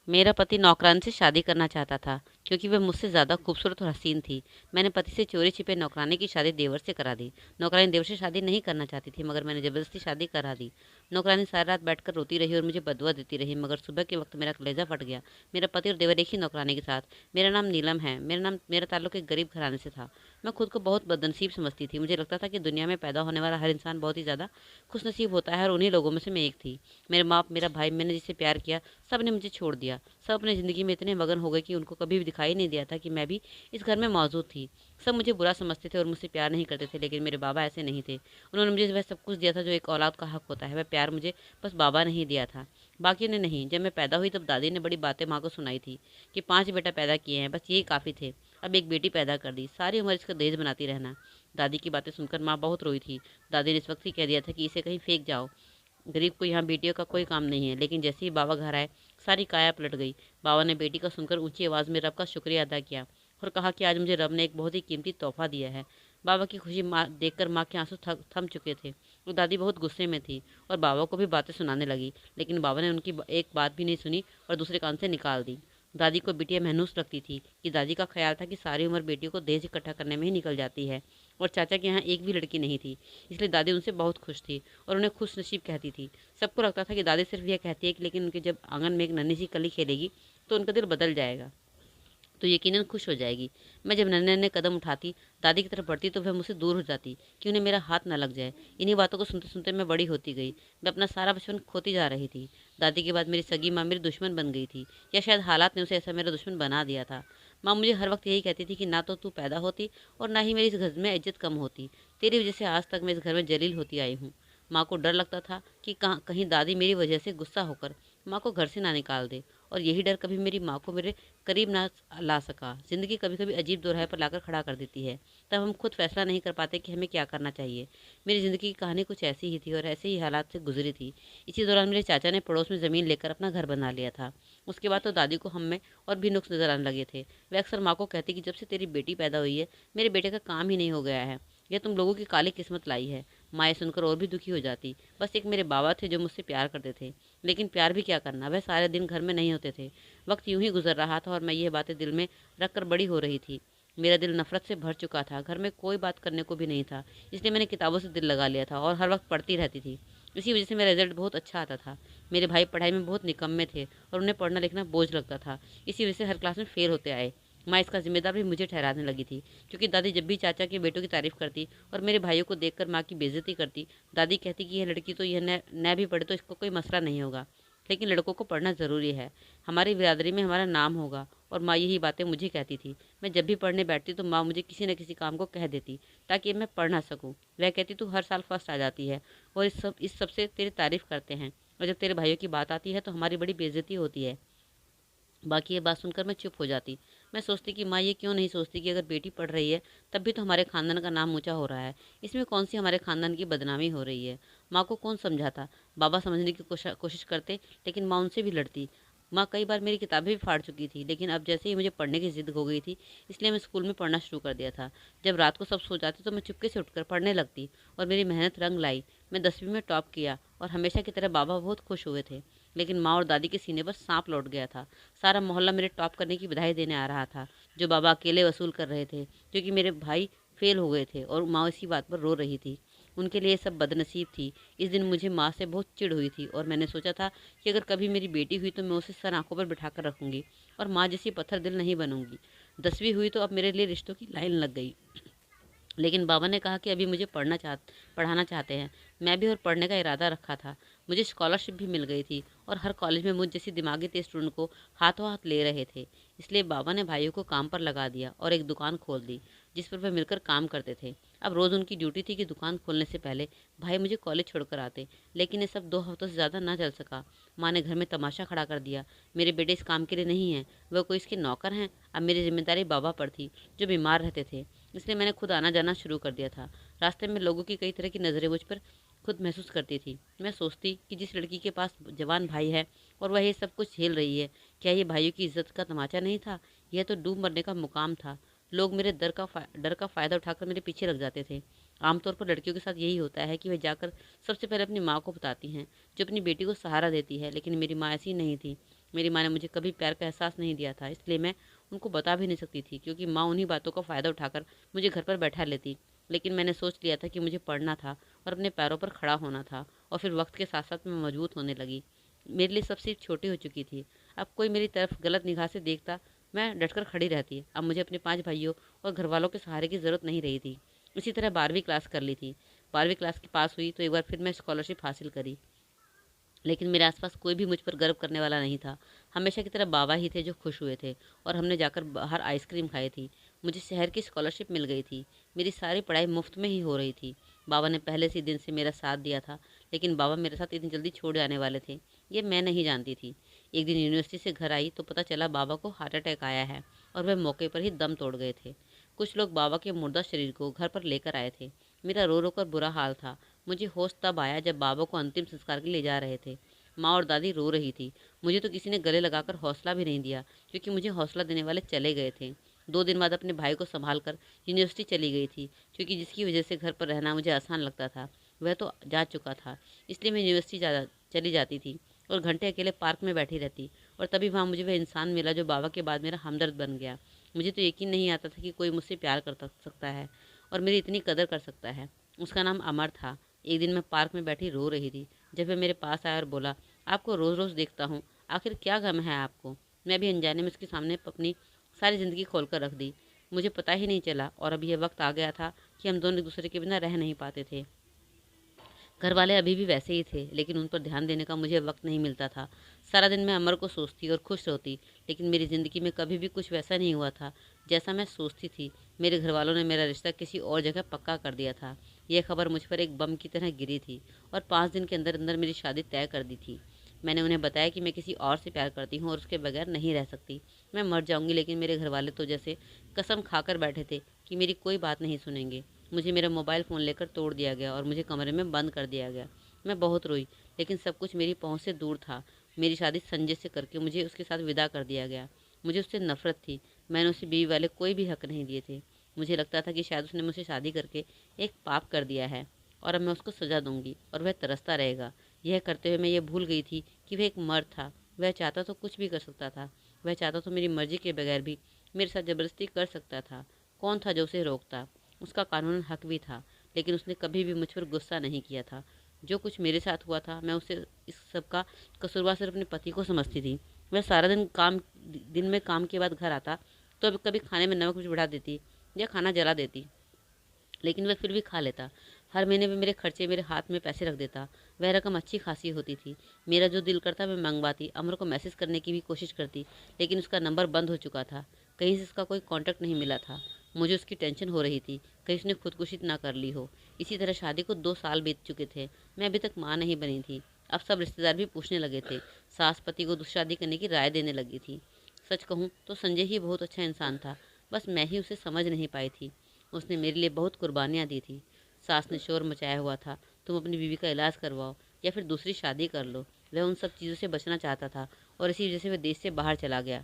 मेरा पति नौकरानी से शादी करना चाहता था क्योंकि वह मुझसे ज़्यादा खूबसूरत और हसीन थी। मैंने पति से चोरी छिपे नौकरानी की शादी देवर से करा दी। नौकरानी देवर से शादी नहीं करना चाहती थी मगर मैंने ज़बरदस्ती शादी करा दी। नौकरानी सारी रात बैठकर रोती रही और मुझे बदुआ देती रही मगर सुबह के वक्त मेरा कलेजा फट गया। मेरा पति और देवर एक ही नौकरानी के साथ। मेरा नाम नीलम है। मेरा ताल्लुक एक गरीब घराने से था। मैं खुद को बहुत बदनसीब समझती थी। मुझे लगता था कि दुनिया में पैदा होने वाला हर इंसान बहुत ही ज़्यादा खुशनसीब होता है और उन्हीं लोगों में से मैं एक थी। मेरे माँ, मेरा भाई, मैंने जिसे प्यार किया, सब ने मुझे छोड़ दिया। सब अपनी ज़िंदगी में इतने मगन हो गए कि उनको कभी भी दिखाई नहीं दिया था कि मैं भी इस घर में मौजूद थी। सब मुझे बुरा समझते थे और मुझसे प्यार नहीं करते थे, लेकिन मेरे बाबा ऐसे नहीं थे। उन्होंने मुझे वह सब कुछ दिया था जो एक औलाद का हक होता है। वह प्यार मुझे बस बाबा ने ही दिया था, बाकियों ने नहीं। जब मैं पैदा हुई तब दादी ने बड़ी बातें माँ को सुनाई थी कि 5 बेटा पैदा किए हैं, बस यही काफ़ी थे। अब एक बेटी पैदा कर दी, सारी उम्र इसका दहेज बनाती रहना। दादी की बातें सुनकर माँ बहुत रोई थी। दादी ने इस वक्त ही कह दिया था कि इसे कहीं फेंक जाओ, गरीब को यहाँ बेटियों का कोई काम नहीं है। लेकिन जैसे ही बाबा घर आए, सारी काया पलट गई। बाबा ने बेटी का सुनकर ऊंची आवाज़ में रब का शुक्रिया अदा किया और कहा कि आज मुझे रब ने एक बहुत ही कीमती तोहफा दिया है। बाबा की खुशी माँ देखकर माँ के आंसू थम चुके थे और दादी बहुत गुस्से में थी और बाबा को भी बातें सुनाने लगी। लेकिन बाबा ने उनकी एक बात भी नहीं सुनी और दूसरे कान से निकाल दी। दादी को बिटिया महसूस लगती थी कि दादी का ख्याल था कि सारी उम्र बेटियों को दहेज इकट्ठा करने में ही निकल जाती है और चाचा के यहाँ एक भी लड़की नहीं थी, इसलिए दादी उनसे बहुत खुश थी और उन्हें खुश नसीब कहती थी। सबको लगता था कि दादी सिर्फ यह कहती है कि लेकिन उनके जब आंगन में एक नन्ही सी कली खेलेगी तो उनका दिल बदल जाएगा, तो यकीनन खुश हो जाएगी। मैं जब नन्हे नन्हे कदम उठाती, दादी की तरफ बढ़ती तो वह मुझसे दूर हो जाती कि उन्हें मेरा हाथ न लग जाए। इन्हीं बातों को सुनते सुनते मैं बड़ी होती गई। मैं अपना सारा बचपन खोती जा रही थी। दादी के बाद मेरी सगी माँ मेरी दुश्मन बन गई थी, या शायद हालात ने उसे ऐसा मेरा दुश्मन बना दिया था। माँ मुझे हर वक्त यही कहती थी कि ना तो तू पैदा होती और ना ही मेरी इस घर में इज्जत कम होती। तेरी वजह से आज तक मैं इस घर में जलील होती आई हूँ। माँ को डर लगता था कि कहीं दादी मेरी वजह से गुस्सा होकर माँ को घर से ना निकाल दे, और यही डर कभी मेरी माँ को मेरे करीब ना ला सका। ज़िंदगी कभी कभी अजीब दोराहे पर लाकर खड़ा कर देती है। तब हम खुद फैसला नहीं कर पाते कि हमें क्या करना चाहिए। मेरी ज़िंदगी की कहानी कुछ ऐसी ही थी और ऐसे ही हालात से गुजरी थी। इसी दौरान मेरे चाचा ने पड़ोस में ज़मीन लेकर अपना घर बना लिया था। उसके बाद तो दादी को हम में और भी नुक्स नज़र आने लगे थे। वह अक्सर माँ को कहती कि जब से तेरी बेटी पैदा हुई है, मेरे बेटे का काम ही नहीं हो गया है। यह तुम लोगों की काली किस्मत लाई है। माँ ये सुनकर और भी दुखी हो जाती। बस एक मेरे बाबा थे जो मुझसे प्यार करते थे, लेकिन प्यार भी क्या करना, वह सारे दिन घर में नहीं होते थे। वक्त यूं ही गुजर रहा था और मैं ये बातें दिल में रखकर बड़ी हो रही थी। मेरा दिल नफरत से भर चुका था। घर में कोई बात करने को भी नहीं था, इसलिए मैंने किताबों से दिल लगा लिया था और हर वक्त पढ़ती रहती थी। इसी वजह से मेरा रिजल्ट बहुत अच्छा आता था। मेरे भाई पढ़ाई में बहुत निकम्मे थे और उन्हें पढ़ना लिखना बोझ लगता था। इसी वजह से हर क्लास में फेल होते आए। माँ इसका जिम्मेदार भी मुझे ठहराने लगी थी, क्योंकि दादी जब भी चाचा के बेटों की तारीफ करती और मेरे भाइयों को देखकर माँ की बेइज्जती करती, दादी कहती कि यह लड़की तो यह न भी पढ़े तो इसको कोई मसला नहीं होगा, लेकिन लड़कों को पढ़ना ज़रूरी है, हमारी बिरादरी में हमारा नाम होगा। और माँ यही बातें मुझे कहती थी। मैं जब भी पढ़ने बैठती तो माँ मुझे किसी न किसी काम को कह देती ताकि मैं पढ़ ना सकूँ। वह कहती तू हर साल फर्स्ट आ जाती है और इस सब से तेरी तारीफ करते हैं, और जब तेरे भाइयों की बात आती है तो हमारी बड़ी बेइज्जती होती है। बाकी ये बात सुनकर मैं चुप हो जाती। मैं सोचती कि माँ ये क्यों नहीं सोचती कि अगर बेटी पढ़ रही है तब भी तो हमारे खानदान का नाम ऊंचा हो रहा है, इसमें कौन सी हमारे खानदान की बदनामी हो रही है। माँ को कौन समझाता। बाबा समझने की कोशिश करते, लेकिन माँ उनसे भी लड़ती। माँ कई बार मेरी किताबें भी फाड़ चुकी थी, लेकिन अब जैसे ही मुझे पढ़ने की जिद हो गई थी, इसलिए मैं स्कूल में पढ़ना शुरू कर दिया था। जब रात को सब सो जाते तो मैं चुपके से उठकर पढ़ने लगती और मेरी मेहनत रंग लाई। मैं 10वीं में टॉप किया और हमेशा की तरह बाबा बहुत खुश हुए थे। लेकिन माँ और दादी के सीने पर सांप लौट गया था। सारा मोहल्ला मेरे टॉप करने की बधाई देने आ रहा था, जो बाबा अकेले वसूल कर रहे थे, क्योंकि मेरे भाई फेल हो गए थे, और माँ इसी बात पर रो रही थी। उनके लिए सब बदनसीब थी। इस दिन मुझे माँ से बहुत चिढ़ हुई थी और मैंने सोचा था कि अगर कभी मेरी बेटी हुई तो मैं उसे सर आंखों पर बिठा कर रखूंगी और माँ जैसी पत्थर दिल नहीं बनूंगी। 10वीं हुई तो अब मेरे लिए रिश्तों की लाइन लग गई। लेकिन बाबा ने कहा कि अभी मुझे पढ़ाना चाहते हैं। मैं भी और पढ़ने का इरादा रखा था। मुझे स्कॉलरशिप भी मिल गई थी और हर कॉलेज में मुझ जैसी दिमागी तेज स्टूडेंट को हाथों हाथ ले रहे थे। इसलिए बाबा ने भाइयों को काम पर लगा दिया और एक दुकान खोल दी जिस पर वे मिलकर काम करते थे। अब रोज़ उनकी ड्यूटी थी कि दुकान खोलने से पहले भाई मुझे कॉलेज छोड़कर आते, लेकिन ये सब 2 हफ्तों से ज़्यादा ना चल सका। माँ ने घर में तमाशा खड़ा कर दिया। मेरे बेटे इस काम के लिए नहीं हैं, वह कोई इसके नौकर हैं। अब मेरी जिम्मेदारी बाबा पर थी, जो बीमार रहते थे, इसलिए मैंने खुद आना जाना शुरू कर दिया था। रास्ते में लोगों की कई तरह की नज़रें मुझ पर खुद महसूस करती थी। मैं सोचती कि जिस लड़की के पास जवान भाई है और वह ये सब कुछ झेल रही है, क्या ये भाइयों की इज्जत का तमाचा नहीं था? यह तो डूब मरने का मुकाम था। लोग मेरे डर का फ़ायदा उठाकर मेरे पीछे लग जाते थे। आमतौर पर लड़कियों के साथ यही होता है कि वे जाकर सबसे पहले अपनी माँ को बताती हैं, जो अपनी बेटी को सहारा देती है, लेकिन मेरी माँ ऐसी नहीं थी। मेरी माँ ने मुझे कभी प्यार का एहसास नहीं दिया था, इसलिए मैं उनको बता भी नहीं सकती थी, क्योंकि माँ उन्हीं बातों का फ़ायदा उठाकर मुझे घर पर बैठा लेती। लेकिन मैंने सोच लिया था कि मुझे पढ़ना था और अपने पैरों पर खड़ा होना था, और फिर वक्त के साथ साथ मैं मजबूत होने लगी। मेरे लिए सब चीज़ छोटी हो चुकी थी। अब कोई मेरी तरफ गलत निगाह से देखता, मैं डटकर खड़ी रहती। अब मुझे अपने 5 भाइयों और घरवालों के सहारे की ज़रूरत नहीं रही थी। इसी तरह 12वीं क्लास कर ली थी। 12वीं क्लास की पास हुई तो एक बार फिर मैं स्कॉलरशिप हासिल करी। लेकिन मेरे आसपास कोई भी मुझ पर गर्व करने वाला नहीं था। हमेशा की तरह बाबा ही थे जो खुश हुए थे, और हमने जाकर बाहर आइसक्रीम खाई थी। मुझे शहर की स्कॉलरशिप मिल गई थी। मेरी सारी पढ़ाई मुफ्त में ही हो रही थी। बाबा ने पहले से ही दिन से मेरा साथ दिया था, लेकिन बाबा मेरे साथ इतनी जल्दी छोड़ जाने वाले थे, ये मैं नहीं जानती थी। एक दिन यूनिवर्सिटी से घर आई तो पता चला बाबा को हार्ट अटैक आया है, और वह मौके पर ही दम तोड़ गए थे। कुछ लोग बाबा के मुर्दा शरीर को घर पर लेकर आए थे। मेरा रो रो कर बुरा हाल था। मुझे होश तब आया जब बाबा को अंतिम संस्कार के लिए ले जा रहे थे। माँ और दादी रो रही थी। मुझे तो किसी ने गले लगाकर हौसला भी नहीं दिया, क्योंकि मुझे हौसला देने वाले चले गए थे। 2 दिन बाद अपने भाई को संभाल कर यूनिवर्सिटी चली गई थी, क्योंकि जिसकी वजह से घर पर रहना मुझे आसान लगता था वह तो जा चुका था। इसलिए मैं यूनिवर्सिटी चली जाती थी और घंटे अकेले पार्क में बैठी रहती। और तभी वहाँ मुझे वह इंसान मिला जो बाबा के बाद मेरा हमदर्द बन गया। मुझे तो यकीन नहीं आता था कि कोई मुझसे प्यार कर सकता है और मेरी इतनी कदर कर सकता है। उसका नाम अमर था। एक दिन मैं पार्क में बैठी रो रही थी, जब वह मेरे पास आया और बोला, आपको रोज़ रोज़ देखता हूँ, आखिर क्या गम है आपको। मैं भी अनजाने में उसके सामने अपनी सारी ज़िंदगी खोल कर रख दी। मुझे पता ही नहीं चला, और अभी यह वक्त आ गया था कि हम दोनों एक दूसरे के बिना रह नहीं पाते थे। घर वाले अभी भी वैसे ही थे, लेकिन उन पर ध्यान देने का मुझे वक्त नहीं मिलता था। सारा दिन मैं अमर को सोचती और खुश होती, लेकिन मेरी ज़िंदगी में कभी भी कुछ वैसा नहीं हुआ था जैसा मैं सोचती थी। मेरे घर वालों ने मेरा रिश्ता किसी और जगह पक्का कर दिया था। यह खबर मुझ पर एक बम की तरह गिरी थी, और 5 दिन के अंदर अंदर मेरी शादी तय कर दी थी। मैंने उन्हें बताया कि मैं किसी और से प्यार करती हूँ और उसके बगैर नहीं रह सकती। मैं मर जाऊंगी, लेकिन मेरे घर वाले तो जैसे कसम खाकर बैठे थे कि मेरी कोई बात नहीं सुनेंगे। मुझे मेरा मोबाइल फ़ोन लेकर तोड़ दिया गया और मुझे कमरे में बंद कर दिया गया। मैं बहुत रोई, लेकिन सब कुछ मेरी पहुंच से दूर था। मेरी शादी संजय से करके मुझे उसके साथ विदा कर दिया गया। मुझे उससे नफरत थी। मैंने उसे बीवी वाले कोई भी हक नहीं दिए थे। मुझे लगता था कि शायद उसने मुझसे शादी करके एक पाप कर दिया है, और अब मैं उसको सजा दूंगी और वह तरसता रहेगा। यह करते हुए मैं ये भूल गई थी कि वह एक मर्द था। वह चाहता तो कुछ भी कर सकता था। वह चाहता तो मेरी मर्जी के बगैर भी मेरे साथ जबरदस्ती कर सकता था। कौन था जो उसे रोकता। उसका कानूनन हक भी था, लेकिन उसने कभी भी मुझ पर गुस्सा नहीं किया था। जो कुछ मेरे साथ हुआ था, मैं उसे इस सब का कसूरवार सिर्फ अपने पति को समझती थी। वह सारा दिन में काम के बाद घर आता तो कभी खाने में नमक मिर्च बढ़ा देती या खाना जला देती, लेकिन वह फिर भी खा लेता। हर महीने में मेरे खर्चे मेरे हाथ में पैसे रख देता। वह रकम अच्छी खासी होती थी। मेरा जो दिल करता मैं मंगवाती। अमर को मैसेज करने की भी कोशिश करती, लेकिन उसका नंबर बंद हो चुका था। कहीं से उसका कोई कांटेक्ट नहीं मिला था। मुझे उसकी टेंशन हो रही थी, कहीं उसने खुदकुशी ना कर ली हो। इसी तरह शादी को 2 साल बीत चुके थे। मैं अभी तक माँ नहीं बनी थी। अब सब रिश्तेदार भी पूछने लगे थे। सास पति को दूसरी शादी करने की राय देने लगी थी। सच कहूँ तो संजय ही बहुत अच्छा इंसान था, बस मैं ही उसे समझ नहीं पाई थी। उसने मेरे लिए बहुत कुर्बानियाँ दी थी। सास ने शोर मचाया हुआ था, तुम अपनी बीवी का इलाज करवाओ या फिर दूसरी शादी कर लो। वह उन सब चीज़ों से बचना चाहता था, और इसी वजह से वह देश से बाहर चला गया।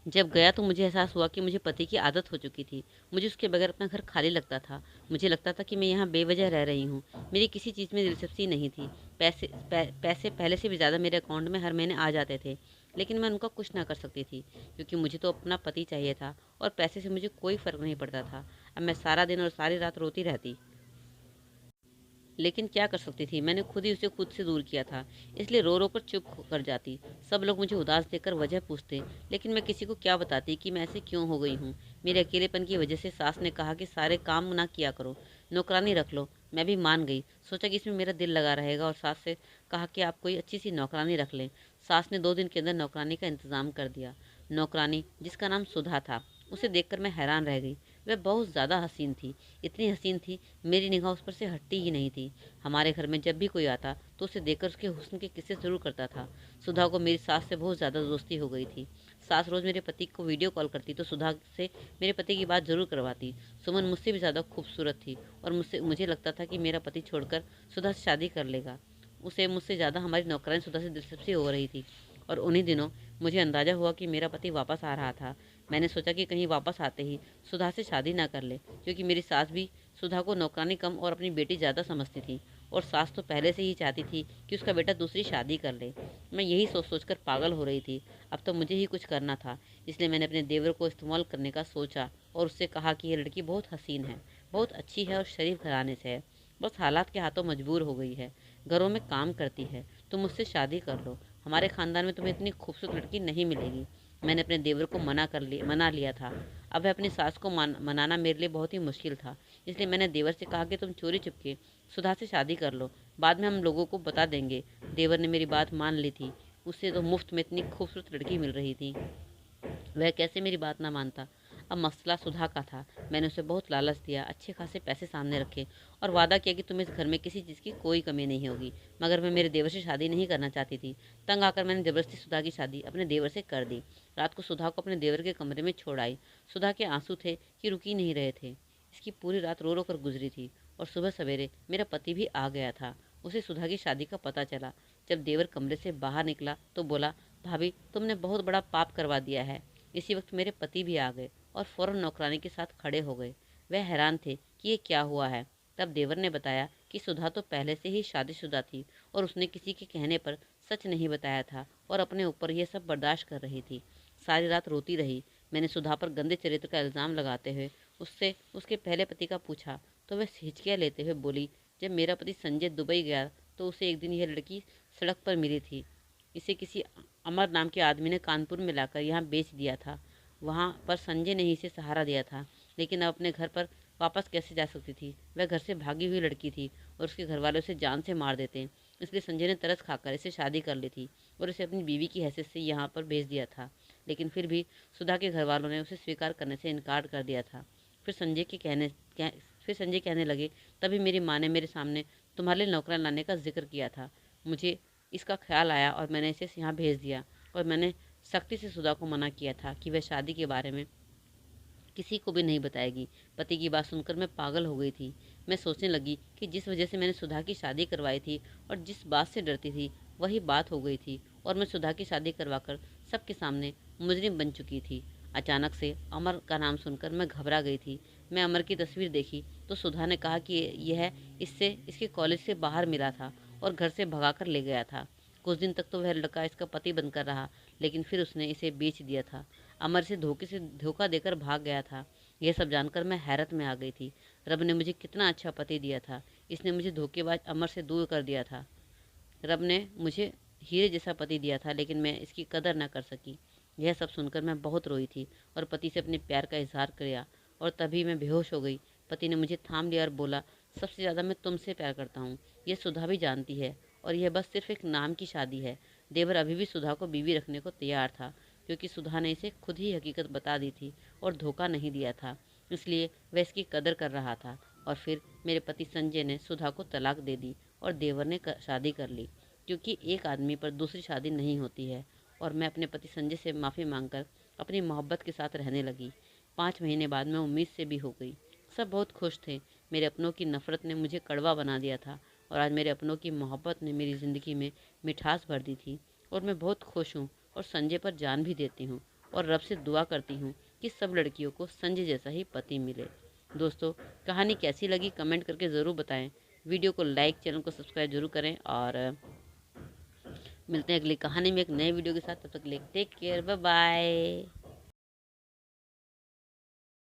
जब गया तो मुझे एहसास हुआ कि मुझे पति की आदत हो चुकी थी। मुझे उसके बगैर अपना घर खाली लगता था। मुझे लगता था कि मैं यहाँ बेवजह रह रही हूँ। मेरी किसी चीज़ में दिलचस्पी नहीं थी। पैसे पहले से भी ज़्यादा मेरे अकाउंट में हर महीने आ जाते थे, लेकिन मैं उनका कुछ ना कर सकती थी, क्योंकि मुझे तो अपना पति चाहिए था, और पैसे से मुझे कोई फ़र्क नहीं पड़ता था। अब मैं सारा दिन और सारी रात रोती रहती, लेकिन क्या कर सकती थी। मैंने खुद ही उसे खुद से दूर किया था, इसलिए रो रो कर चुप कर जाती। सब लोग मुझे उदास देखकर वजह पूछते, लेकिन मैं किसी को क्या बताती कि मैं ऐसे क्यों हो गई हूँ। मेरे अकेलेपन की वजह से सास ने कहा कि सारे काम ना किया करो, नौकरानी रख लो। मैं भी मान गई, सोचा कि इसमें मेरा दिल लगा रहेगा, और सास से कहा कि आप कोई अच्छी सी नौकरानी रख लें। सास ने 2 दिन के अंदर नौकरानी का इंतज़ाम कर दिया। नौकरानी, जिसका नाम सुधा था, उसे देखकर मैं हैरान रह गई। वह बहुत ज़्यादा हसीन थी। इतनी हसीन थी, मेरी निगाह उस पर से हटती ही नहीं थी। हमारे घर में जब भी कोई आता तो उसे देखकर उसके हुस्न के किस्से ज़रूर करता था। सुधा को मेरी सास से बहुत ज़्यादा दोस्ती हो गई थी। सास रोज़ मेरे पति को वीडियो कॉल करती तो सुधा से मेरे पति की बात ज़रूर करवाती। सुमन मुझसे भी ज़्यादा खूबसूरत थी, और मुझे लगता था कि मेरा पति छोड़कर सुधा से शादी कर लेगा। उसे मुझसे ज़्यादा हमारी नौकरानी सुधा से दिलचस्पी हो रही थी। और उन्हीं दिनों मुझे अंदाज़ा हुआ कि मेरा पति वापस आ रहा था। मैंने सोचा कि कहीं वापस आते ही सुधा से शादी ना कर ले, क्योंकि मेरी सास भी सुधा को नौकरानी कम और अपनी बेटी ज़्यादा समझती थी। और सास तो पहले से ही चाहती थी कि उसका बेटा दूसरी शादी कर ले। मैं यही सोच सोच कर पागल हो रही थी। अब तो मुझे ही कुछ करना था, इसलिए मैंने अपने देवर को इस्तेमाल करने का सोचा और उससे कहा कि ये लड़की बहुत हसीन है, बहुत अच्छी है और शरीफ घराने से है, बस हालात के हाथों मजबूर हो गई है, घरों में काम करती है, तुम मुझसे शादी कर लो, हमारे खानदान में तुम्हें इतनी खूबसूरत लड़की नहीं मिलेगी। मैंने अपने देवर को मना लिया था। अब वह अपनी सास को मनाना मेरे लिए बहुत ही मुश्किल था, इसलिए मैंने देवर से कहा कि तुम चोरी चुपके सुधा से शादी कर लो, बाद में हम लोगों को बता देंगे। देवर ने मेरी बात मान ली थी, उससे तो मुफ्त में इतनी खूबसूरत लड़की मिल रही थी, वह कैसे मेरी बात ना मानता। अब मसला सुधा का था। मैंने उसे बहुत लालच दिया, अच्छे खासे पैसे सामने रखे और वादा किया कि तुम्हें इस घर में किसी चीज़ की कोई कमी नहीं होगी, मगर मैं मेरे देवर से शादी नहीं करना चाहती थी। तंग आकर मैंने जबरदस्ती सुधा की शादी अपने देवर से कर दी। रात को सुधा को अपने देवर के कमरे में छोड़ आई। सुधा के आंसू थे कि रुक ही नहीं रहे थे। इसकी पूरी रात रो रो कर गुजरी थी और सुबह सवेरे मेरा पति भी आ गया था। उसे सुधा की शादी का पता चला। जब देवर कमरे से बाहर निकला तो बोला, भाभी तुमने बहुत बड़ा पाप करवा दिया है। इसी वक्त मेरे पति भी आ गए और फौरन नौकरानी के साथ खड़े हो गए। वह हैरान थे कि ये क्या हुआ है। तब देवर ने बताया कि सुधा तो पहले से ही शादीशुदा थी और उसने किसी के कहने पर सच नहीं बताया था और अपने ऊपर यह सब बर्दाश्त कर रही थी। सारी रात रोती रही। मैंने सुधा पर गंदे चरित्र का इल्ज़ाम लगाते हुए उससे उसके पहले पति का पूछा तो वह हिचकियाँ लेते हुए बोली, जब मेरा पति संजय दुबई गया तो उसे एक दिन यह लड़की सड़क पर मिली थी। इसे किसी अमर नाम के आदमी ने कानपुर में लाकर यहाँ बेच दिया था। वहाँ पर संजय ने ही इसे सहारा दिया था, लेकिन अब अपने घर पर वापस कैसे जा सकती थी। वह घर से भागी हुई लड़की थी और उसके घर वाले उसे जान से मार देते। इसलिए संजय ने तरस खाकर इसे शादी कर ली थी और इसे अपनी बीवी की हैसियत से यहाँ पर भेज दिया था। लेकिन फिर भी सुधा के घर वालों ने उसे स्वीकार करने से इनकार कर दिया था। फिर संजय के कहने कह, फिर संजय कहने लगे, तभी मेरी माँ ने मेरे सामने तुम्हारे लिए नौकरान लाने का जिक्र किया था। मुझे इसका ख्याल आया और मैंने इसे यहाँ भेज दिया और मैंने सख्ती से सुधा को मना किया था कि वह शादी के बारे में किसी को भी नहीं बताएगी। पति की बात सुनकर मैं पागल हो गई थी। मैं सोचने लगी कि जिस वजह से मैंने सुधा की शादी करवाई थी और जिस बात से डरती थी वही बात हो गई थी और मैं सुधा की शादी करवाकर सबके सामने मुजरिम बन चुकी थी। अचानक से अमर का नाम सुनकर मैं घबरा गई थी। मैं अमर की तस्वीर देखी तो सुधा ने कहा कि यह इसके कॉलेज से बाहर मिला था और घर से भगाकर ले गया था। कुछ दिन तक तो वह लड़का इसका पति बनकर रहा, लेकिन फिर उसने इसे बेच दिया था। अमर से धोखा देकर भाग गया था। यह सब जानकर मैं हैरत में आ गई थी। रब ने मुझे कितना अच्छा पति दिया था। इसने मुझे धोखेबाज अमर से दूर कर दिया था। रब ने मुझे हीरे जैसा पति दिया था, लेकिन मैं इसकी कदर न कर सकी। यह सब सुनकर मैं बहुत रोई थी और पति से अपने प्यार का इजहार किया और तभी मैं बेहोश हो गई। पति ने मुझे थाम लिया और बोला, सबसे ज़्यादा मैं तुमसे प्यार करता हूँ, यह सुधा भी जानती है और यह बस सिर्फ एक नाम की शादी है। देवर अभी भी सुधा को बीवी रखने को तैयार था, क्योंकि सुधा ने इसे खुद ही हकीकत बता दी थी और धोखा नहीं दिया था, इसलिए वह इसकी कदर कर रहा था। और फिर मेरे पति संजय ने सुधा को तलाक दे दी और देवर ने शादी कर ली, क्योंकि एक आदमी पर दूसरी शादी नहीं होती है। और मैं अपने पति संजय से माफ़ी मांगकर अपनी मोहब्बत के साथ रहने लगी। 5 महीने बाद मैं उम्मीद से भी हो गई। सब बहुत खुश थे। मेरे अपनों की नफ़रत ने मुझे कड़वा बना दिया था और आज मेरे अपनों की मोहब्बत ने मेरी ज़िंदगी में मिठास भर दी थी और मैं बहुत खुश हूँ और संजय पर जान भी देती हूँ और रब से दुआ करती हूँ कि सब लड़कियों को संजय जैसा ही पति मिले। दोस्तों, कहानी कैसी लगी कमेंट करके ज़रूर बताएं। वीडियो को लाइक, चैनल को सब्सक्राइब जरूर करें और मिलते हैं अगली कहानी में एक नए वीडियो के साथ। तब तक के लिए टेक केयर, बाय बाय।